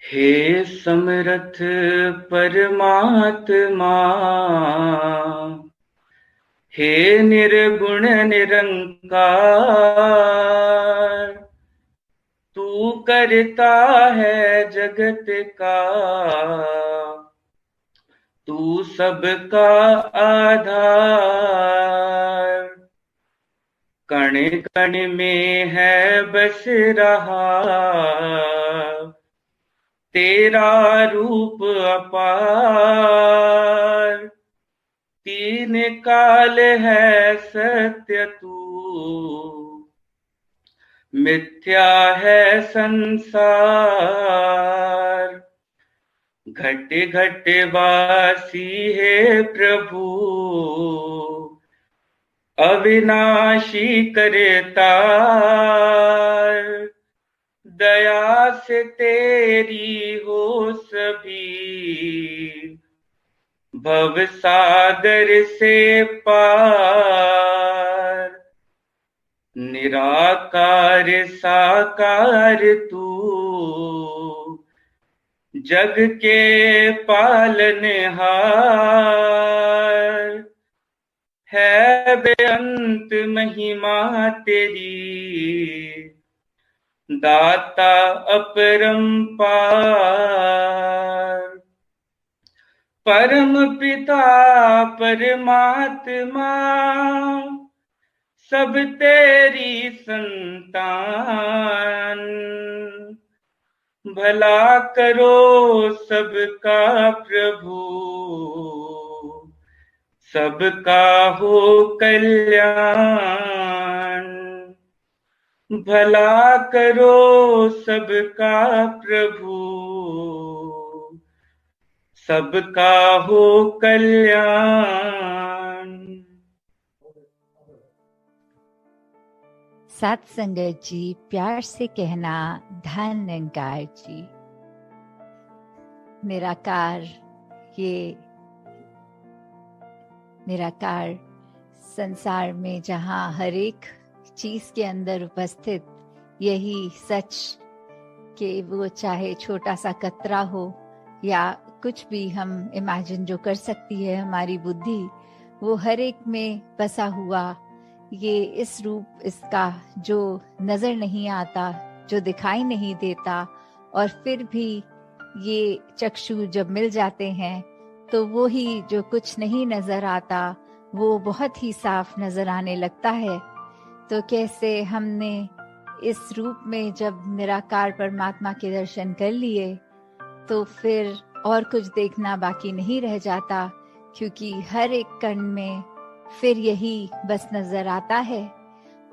हे समरथ परमात्मा, हे निर्गुण निरंकार, तू करता है जगत का, तू सबका आधार। कण कण में है बस रहा तेरा रूप अपार। तीन काल है सत्य तू, मिथ्या है संसार। घट घट वासी है प्रभु, अविनाशी करतार। दया से तेरी हो सभी, भव सागर से पार। निराकार साकार तू, जग के पालनहार। है बेअंत महिमा तेरी, दाता अपरंपार। परम पिता परमात्मा, सब तेरी संतान। भला करो सबका प्रभु, सबका हो कल्याण। भला करो सबका प्रभु, सबका हो कल्याण। सात संगत जी, प्यार से कहना धन निरंकार जी। निराकार, ये निराकार संसार में जहाँ हर एक चीज के अंदर उपस्थित यही सच कि वो चाहे छोटा सा कतरा हो या कुछ भी हम इमेजिन जो कर सकती है हमारी बुद्धि, वो हर एक में बसा हुआ ये इस रूप इसका जो नजर नहीं आता, जो दिखाई नहीं देता, और फिर भी ये चक्षु जब मिल जाते हैं तो वो ही जो कुछ नहीं नजर आता वो बहुत ही साफ नजर आने लगता है। तो कैसे हमने इस रूप में जब निराकार परमात्मा के दर्शन कर लिए तो फिर और कुछ देखना बाकी नहीं रह जाता, क्योंकि हर एक कण में फिर यही बस नजर आता है।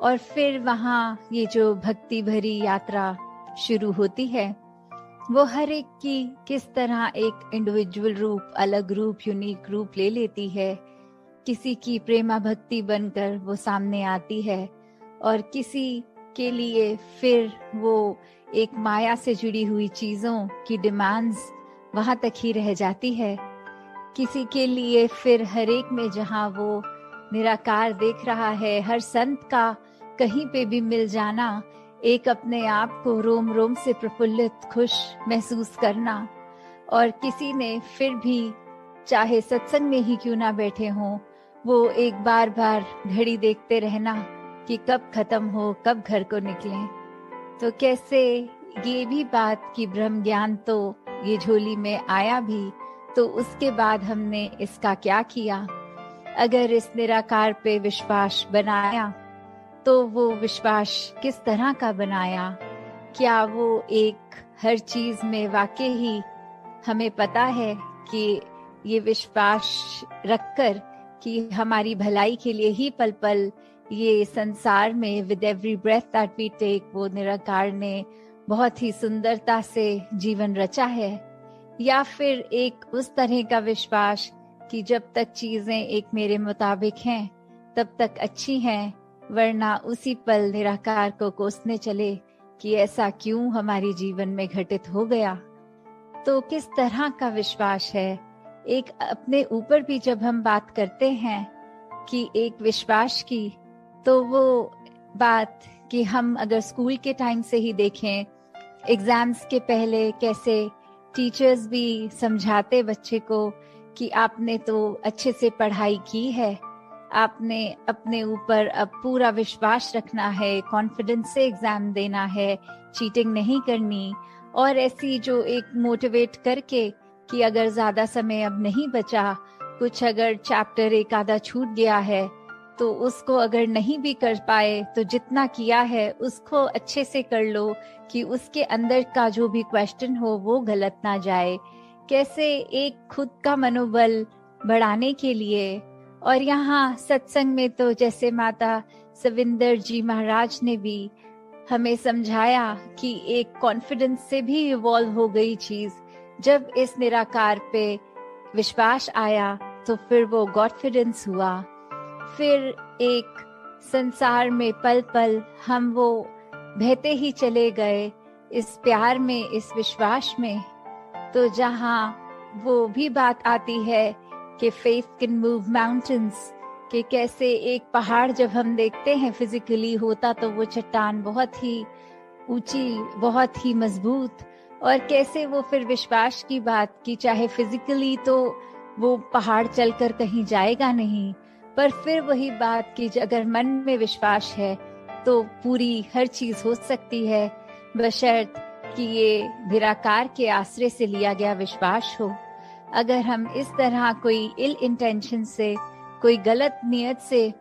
और फिर वहाँ ये जो भक्ति भरी यात्रा शुरू होती है, वो हर एक की किस तरह एक इंडिविजुअल रूप, अलग रूप, यूनिक रूप ले लेती है। किसी की प्रेमा भक्ति बनकर वो सामने आती है, और किसी के लिए फिर वो एक माया से जुड़ी हुई चीजों की डिमांड्स वहां तक ही रह जाती है। किसी के लिए फिर हर एक में जहां वो निराकार देख रहा है, हर संत का कहीं पे भी मिल जाना, एक अपने आप को रोम रोम से प्रफुल्लित, खुश महसूस करना। और किसी ने फिर भी चाहे सत्संग में ही क्यों ना बैठे हों, वो एक बार बार घड़ी देखते रहना कि कब खत्म हो, कब घर को निकलें। तो कैसे ये भी बात कि ब्रह्म ज्ञान तो ये झोली में आया भी, तो उसके बाद हमने इसका क्या किया। अगर इस निराकार पे विश्वास बनाया तो वो विश्वास किस तरह का बनाया। क्या वो एक हर चीज में वाकई ही हमें पता है कि ये विश्वास रखकर कि हमारी भलाई के लिए ही पल पल ये संसार में with every breath that we take, वो निराकार ने बहुत ही सुंदरता से जीवन रचा है। या फिर एक उस तरह का विश्वास कि जब तक चीजें एक मेरे मुताबिक हैं तब तक अच्छी हैं, वरना उसी पल निराकार को कोसने चले कि ऐसा क्यों हमारे जीवन में घटित हो गया। तो किस तरह का विश्वास है। एक अपने ऊपर भी जब हम बात करते हैं कि एक विश्वास की, तो वो बात कि हम अगर स्कूल के टाइम से ही देखें, एग्जाम्स के पहले कैसे टीचर्स भी समझाते बच्चे को कि आपने तो अच्छे से पढ़ाई की है, आपने अपने ऊपर अब पूरा विश्वास रखना है, कॉन्फिडेंस से एग्जाम देना है, चीटिंग नहीं करनी, और ऐसी जो एक मोटिवेट करके कि अगर ज्यादा समय अब नहीं बचा, कुछ अगर चैप्टर एक आधा छूट गया है तो उसको अगर नहीं भी कर पाए तो जितना किया है उसको अच्छे से कर लो कि उसके अंदर का जो भी क्वेश्चन हो वो गलत ना जाए। कैसे एक खुद का मनोबल बढ़ाने के लिए। और यहाँ सत्संग में तो जैसे माता सविंदर जी महाराज ने भी हमें समझाया कि एक कॉन्फिडेंस से भी इवॉल्व हो गई चीज। जब इस निराकार पे विश्वास आया तो फिर वो गॉडफिडेंस हुआ। फिर एक संसार में पल पल हम वो बहते ही चले गए इस प्यार में, इस विश्वास में। तो जहाँ वो भी बात आती है कि फेथ कैन मूव माउंटेन्स, कि कैसे एक पहाड़ जब हम देखते हैं फिजिकली होता तो वो चट्टान बहुत ही ऊंची, बहुत ही मजबूत, और कैसे वो फिर विश्वास की बात की चाहे फिजिकली तो वो पहाड़ चलकर कहीं जाएगा नहीं, पर फिर वही बात कि अगर मन में विश्वास है तो पूरी हर चीज हो सकती है, बशर्त कि ये निराकार के आश्रय से लिया गया विश्वास हो। अगर हम इस तरह कोई इल इंटेंशन से, कोई गलत नियत से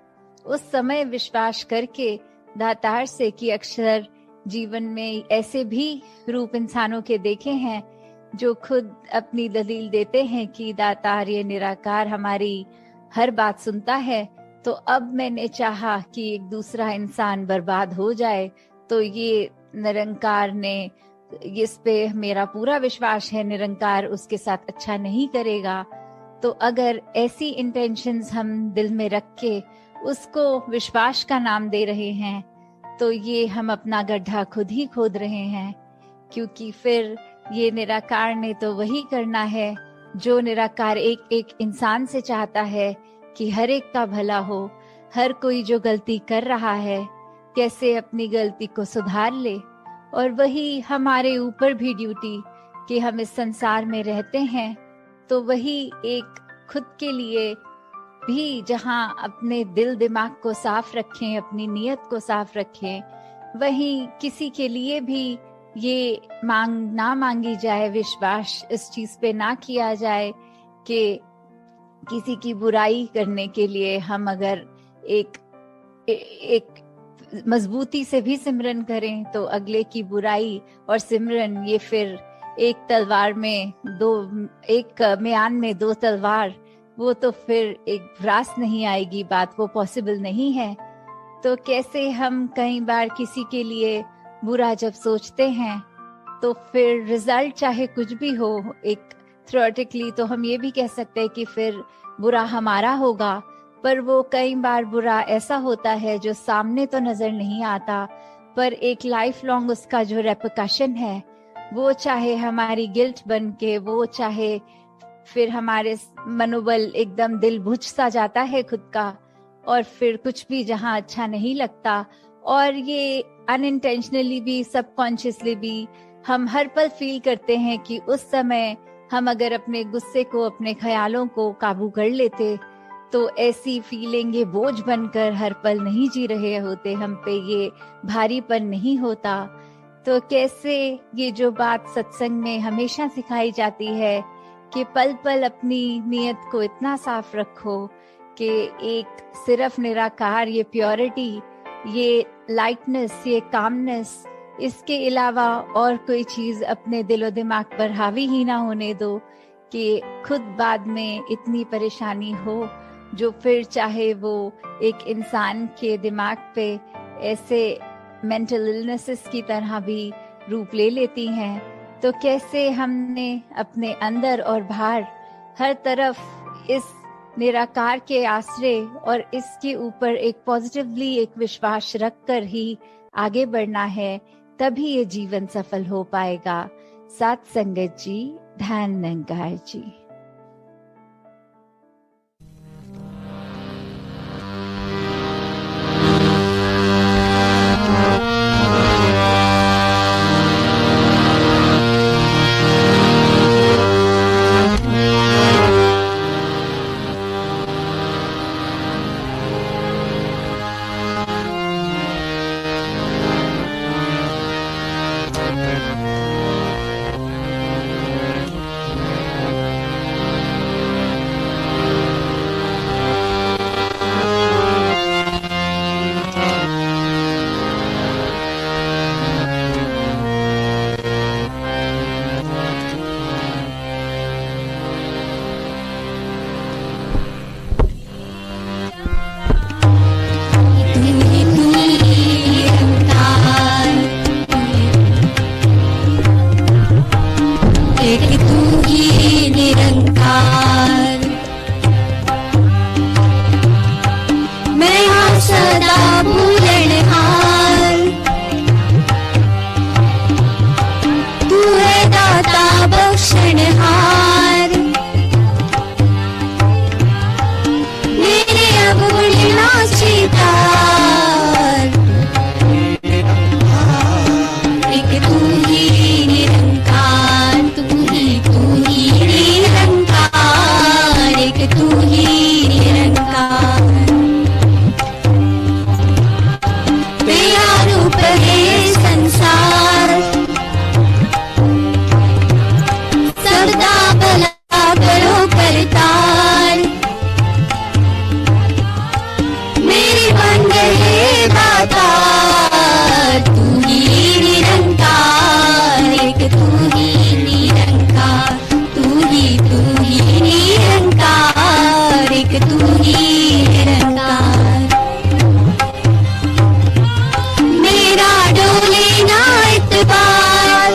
उस समय विश्वास करके दातार से, कि अक्सर जीवन में ऐसे भी रूप इंसानों के देखे हैं जो खुद अपनी दलील देते हैं कि दातार ये निराकार हमारी हर बात सुनता है, तो अब मैंने चाहा कि एक दूसरा इंसान बर्बाद हो जाए तो ये निरंकार ने, इस पे मेरा पूरा विश्वास है निरंकार उसके साथ अच्छा नहीं करेगा। तो अगर ऐसी इंटेंशंस हम दिल में रख के उसको विश्वास का नाम दे रहे हैं तो ये हम अपना गड्ढा खुद ही खोद रहे हैं, क्योंकि फिर ये निराकार ने तो वही करना है जो निराकार एक एक इंसान से चाहता है कि हर एक का भला हो। हर कोई जो गलती कर रहा है कैसे अपनी गलती को सुधार ले, और वही हमारे ऊपर भी ड्यूटी कि हम इस संसार में रहते हैं तो वही एक खुद के लिए भी जहाँ अपने दिल दिमाग को साफ रखें, अपनी नियत को साफ रखें, वहीं किसी के लिए भी ये ना मांगी जाए, विश्वास इस चीज पे ना किया जाए कि किसी की बुराई करने के लिए हम अगर एक मजबूती से भी सिमरन करें तो अगले की बुराई और सिमरन ये फिर एक तलवार में एक म्यान में दो तलवार, वो तो फिर एक रास नहीं आएगी, बात वो पॉसिबल नहीं है। तो कैसे हम कई बार किसी के लिए बुरा जब सोचते हैं तो फिर रिजल्ट चाहे कुछ भी हो, एक थ्योरेटिकली तो हम ये भी कह सकते हैं कि फिर बुरा हमारा होगा, पर वो कई बार बुरा ऐसा होता है जो सामने तो नजर नहीं आता, पर एक लाइफ लॉन्ग उसका जो रेपरकशन है वो चाहे हमारी गिल्ट बन के, वो चाहे फिर हमारे मनोबल एकदम दिल बुझ सा जाता है खुद का, और फिर कुछ भी जहाँ अच्छा नहीं लगता, और ये अनइंटेंशनली भी सबकॉन्शियसली भी हम हर पल फील करते हैं कि उस समय हम अगर अपने गुस्से को, अपने ख्यालों को काबू कर लेते तो ऐसी फीलिंग ये बोझ बनकर हर पल नहीं जी रहे होते, हम पे ये भारीपन नहीं होता। तो कैसे ये जो बात सत्संग में हमेशा सिखाई जाती है कि पल पल अपनी नियत को इतना साफ रखो कि एक सिर्फ निराकार, ये प्योरिटी, ये लाइटनेस, ये कामनेस, इसके अलावा और कोई चीज अपने दिलो दिमाग पर हावी ही ना होने दो कि खुद बाद में इतनी परेशानी हो जो फिर चाहे वो एक इंसान के दिमाग पे ऐसे मेंटल इलनेसेस की तरह भी रूप ले लेती हैं। तो कैसे हमने अपने अंदर और बाहर हर तरफ इस निराकार के आश्रय और इसके ऊपर एक पॉजिटिवली एक विश्वास रखकर ही आगे बढ़ना है, तभी ये जीवन सफल हो पाएगा। साथ संगत जी, ध्यान निरंकार जी। तू ही निरंकार, एक तू ही निरंकार। मेरा डोले ना इतबार,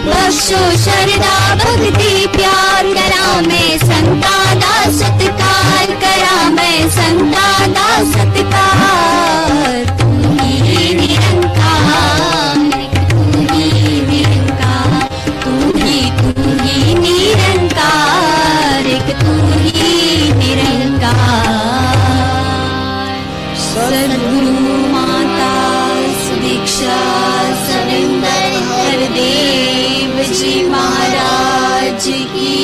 बख्शो शरदा भक्ति प्यार, करा मैं संता दा सत्कार, करा मैं संता दा सत्कार। तू ही निरंकार, तू ही निरंकार, तू ही निरंकार, एक तू ही निरंकार। सद्गुरु माता सुदीक्षा सविंदर हरदेव जी महाराज की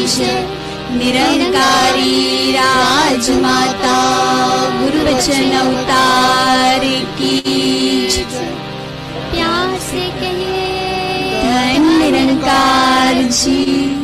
जय। निरंकारी राजमाता गुरु वचन अवतार की जय। प्यार से कहिए धन निरंकार जी।